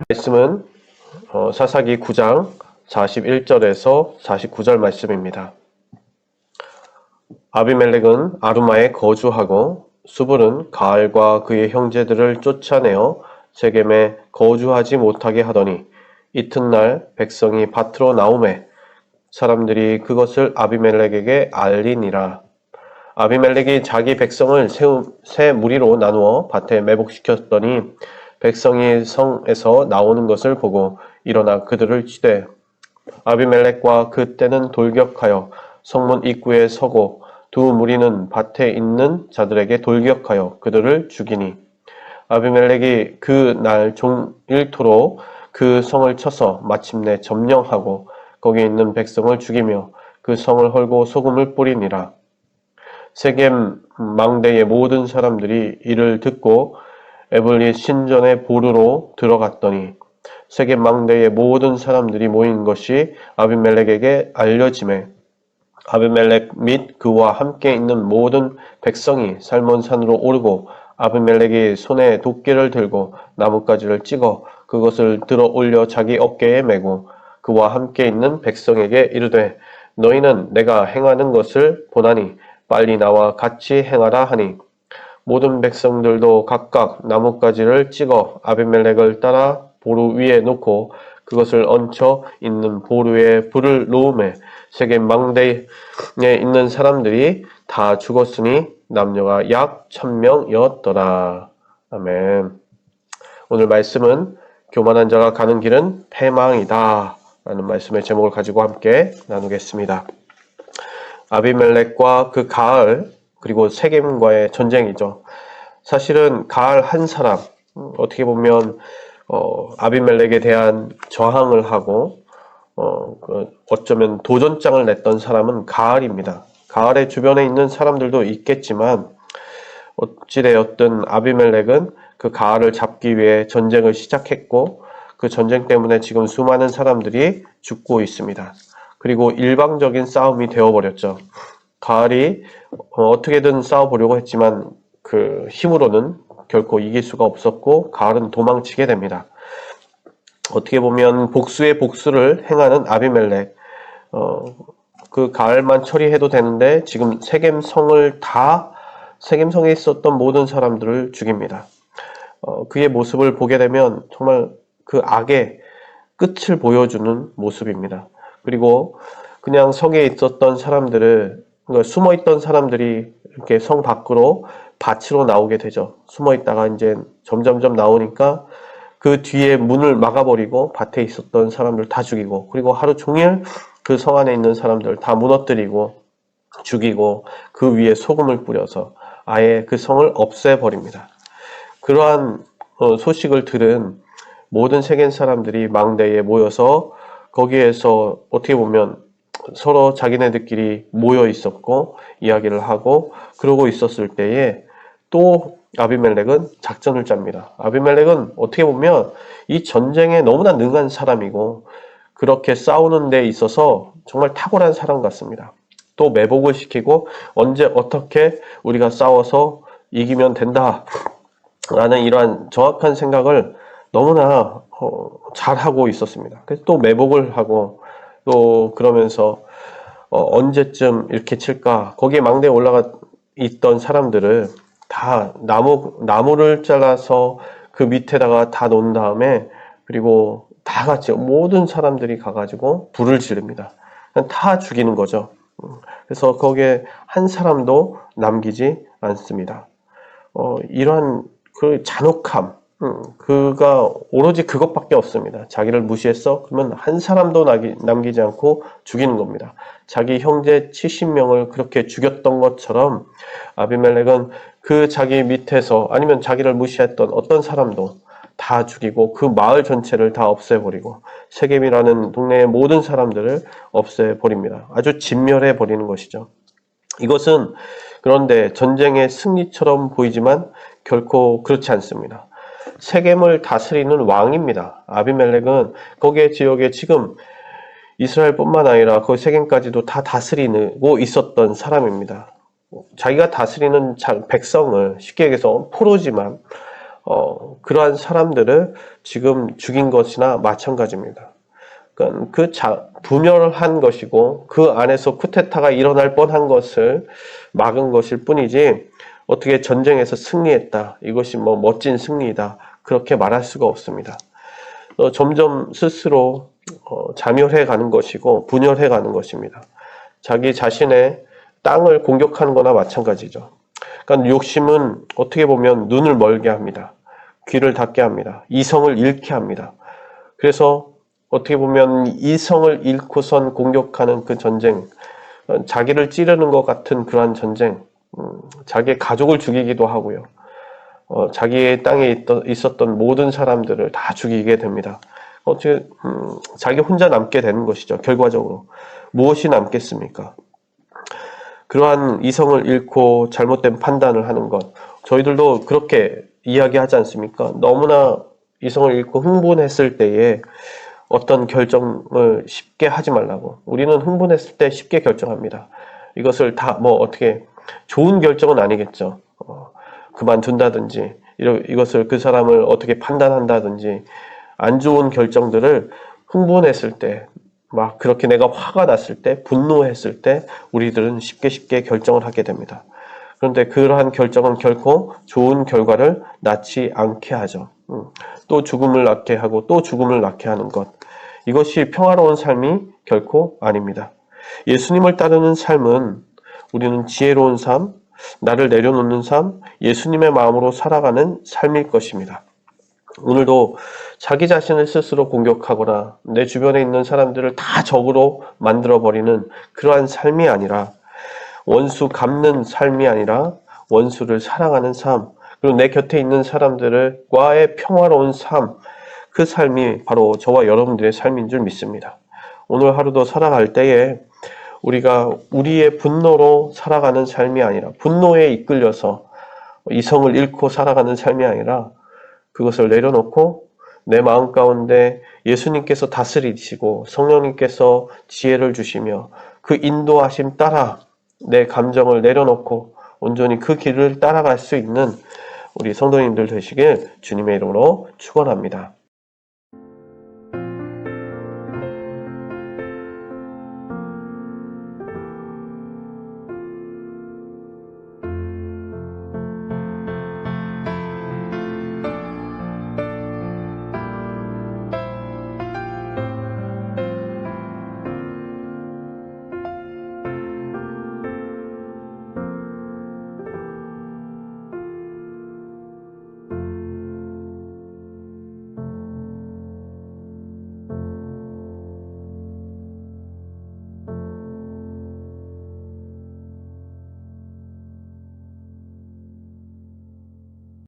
말씀은 사사기 9장 41절에서 49절 말씀입니다. 아비멜렉은 아루마에 거주하고 수불은 가알과 그의 형제들을 쫓아내어 세겜에 거주하지 못하게 하더니 이튿날 백성이 밭으로 나오매 사람들이 그것을 아비멜렉에게 알리니라. 아비멜렉이 자기 백성을 세 무리로 나누어 밭에 매복시켰더니 백성이 성에서 나오는 것을 보고 일어나 그들을 치되 아비멜렉과 그 떼는 돌격하여 성문 입구에 서고 두 무리는 밭에 있는 자들에게 돌격하여 그들을 죽이니 아비멜렉이 그 날 종일토록 그 성을 쳐서 마침내 점령하고 거기에 있는 백성을 죽이며 그 성을 헐고 소금을 뿌리니라. 세겜 망대의 모든 사람들이 이를 듣고 에블리 신전의 보루로 들어갔더니 세겜 망대의 모든 사람들이 모인 것이 아비멜렉에게 알려지매 아비멜렉 및 그와 함께 있는 모든 백성이 살몬산으로 오르고 아비멜렉이 손에 도끼를 들고 나뭇가지를 찍어 그것을 들어 올려 자기 어깨에 메고 그와 함께 있는 백성에게 이르되 너희는 내가 행하는 것을 보나니 빨리 나와 같이 행하라 하니 모든 백성들도 각각 나뭇가지를 찍어 아비멜렉을 따라 보루 위에 놓고 그것을 얹혀 있는 보루에 불을 놓음에 세겜 망대에 있는 사람들이 다 죽었으니 남녀가 약 1000명이었더라. 아멘. 오늘 말씀은 교만한 자가 가는 길은 패망이다 라는 말씀의 제목을 가지고 함께 나누겠습니다. 아비멜렉과 그 가알 그리고 세겜과의 전쟁이죠. 사실은 가알 한 사람 어떻게 보면 아비멜렉에 대한 저항을 하고 어쩌면 도전장을 냈던 사람은 가알입니다. 가알의 주변에 있는 사람들도 있겠지만 어찌되었든 아비멜렉은 그 가알을 잡기 위해 전쟁을 시작했고 그 전쟁 때문에 지금 수많은 사람들이 죽고 있습니다. 그리고 일방적인 싸움이 되어버렸죠. 가알이 어떻게든 싸워보려고 했지만 그 힘으로는 결코 이길 수가 없었고 가알은 도망치게 됩니다. 어떻게 보면 복수의 복수를 행하는 아비멜렉, 그 가알만 처리해도 되는데 지금 세겜성에 있었던 모든 사람들을 죽입니다. 그의 모습을 보게 되면 정말 그 악의 끝을 보여주는 모습입니다. 그리고 그냥 성에 있었던 사람들을 숨어 있던 사람들이 이렇게 성 밖으로 밭으로 나오게 되죠. 숨어 있다가 이제 점점점 나오니까 그 뒤에 문을 막아버리고 밭에 있었던 사람들 다 죽이고 그리고 하루 종일 그 성 안에 있는 사람들 다 무너뜨리고 죽이고 그 위에 소금을 뿌려서 아예 그 성을 없애버립니다. 그러한 소식을 들은 모든 세겜 사람들이 망대에 모여서 거기에서 어떻게 보면 서로 자기네들끼리 모여 있었고 이야기를 하고 그러고 있었을 때에 또 아비멜렉은 작전을 짭니다. 아비멜렉은 어떻게 보면 이 전쟁에 너무나 능한 사람이고 그렇게 싸우는 데 있어서 정말 탁월한 사람 같습니다. 또 매복을 시키고 언제 어떻게 우리가 싸워서 이기면 된다 라는 이러한 정확한 생각을 너무나 잘하고 있었습니다. 그래서 또 매복을 하고 또 그러면서 언제쯤 이렇게 칠까 거기에 망대에 올라가 있던 사람들을 다 나무를 잘라서 그 밑에다가 다 놓은 다음에 그리고 다 같이 모든 사람들이 가가지고 불을 지릅니다. 다 죽이는 거죠. 그래서 거기에 한 사람도 남기지 않습니다. 이러한 그 잔혹함, 그가 오로지 그것밖에 없습니다. 자기를 무시했어? 그러면 한 사람도 남기지 않고 죽이는 겁니다. 자기 형제 70명을 그렇게 죽였던 것처럼 아비멜렉은 그 자기 밑에서 아니면 자기를 무시했던 어떤 사람도 다 죽이고 그 마을 전체를 다 없애버리고 세겜이라는 동네의 모든 사람들을 없애버립니다. 아주 진멸해버리는 것이죠. 이것은 그런데 전쟁의 승리처럼 보이지만 결코 그렇지 않습니다. 세겜을 다스리는 왕입니다. 아비멜렉은 거기에 지역에 지금 이스라엘뿐만 아니라 그 세겜까지도 다 다스리고 있었던 사람입니다. 자기가 다스리는 백성을 쉽게 얘기해서 포로지만 그러한 사람들을 지금 죽인 것이나 마찬가지입니다. 그러니까 분열한 것이고 그 안에서 쿠데타가 일어날 뻔한 것을 막은 것일 뿐이지 어떻게 전쟁에서 승리했다. 이것이 뭐 멋진 승리이다. 그렇게 말할 수가 없습니다. 점점 스스로 자멸해 가는 것이고 분열해 가는 것입니다. 자기 자신의 땅을 공격하는 거나 마찬가지죠. 그러니까 욕심은 어떻게 보면 눈을 멀게 합니다. 귀를 닫게 합니다. 이성을 잃게 합니다. 그래서 어떻게 보면 이성을 잃고선 공격하는 그 전쟁, 자기를 찌르는 것 같은 그러한 전쟁, 자기의 가족을 죽이기도 하고요. 자기의 땅에 있었던 모든 사람들을 다 죽이게 됩니다. 자기 혼자 남게 되는 것이죠. 결과적으로. 무엇이 남겠습니까? 그러한 이성을 잃고 잘못된 판단을 하는 것. 저희들도 그렇게 이야기하지 않습니까? 너무나 이성을 잃고 흥분했을 때에 어떤 결정을 쉽게 하지 말라고. 우리는 흥분했을 때 쉽게 결정합니다. 이것을 다 어떻게 좋은 결정은 아니겠죠. 그만둔다든지 이것을 그 사람을 어떻게 판단한다든지 안 좋은 결정들을 흥분했을 때 막 그렇게 내가 화가 났을 때 분노했을 때 우리들은 쉽게 결정을 하게 됩니다. 그런데 그러한 결정은 결코 좋은 결과를 낳지 않게 하죠. 또 죽음을 낳게 하고 또 죽음을 낳게 하는 것. 이것이 평화로운 삶이 결코 아닙니다. 예수님을 따르는 삶은 우리는 지혜로운 삶, 나를 내려놓는 삶, 예수님의 마음으로 살아가는 삶일 것입니다. 오늘도 자기 자신을 스스로 공격하거나 내 주변에 있는 사람들을 다 적으로 만들어버리는 그러한 삶이 아니라 원수 갚는 삶이 아니라 원수를 사랑하는 삶, 그리고 내 곁에 있는 사람들과의 평화로운 삶, 그 삶이 바로 저와 여러분들의 삶인 줄 믿습니다. 오늘 하루도 살아갈 때에 우리가 우리의 분노로 살아가는 삶이 아니라 분노에 이끌려서 이성을 잃고 살아가는 삶이 아니라 그것을 내려놓고 내 마음 가운데 예수님께서 다스리시고 성령님께서 지혜를 주시며 그 인도하심 따라 내 감정을 내려놓고 온전히 그 길을 따라갈 수 있는 우리 성도님들 되시길 주님의 이름으로 축원합니다.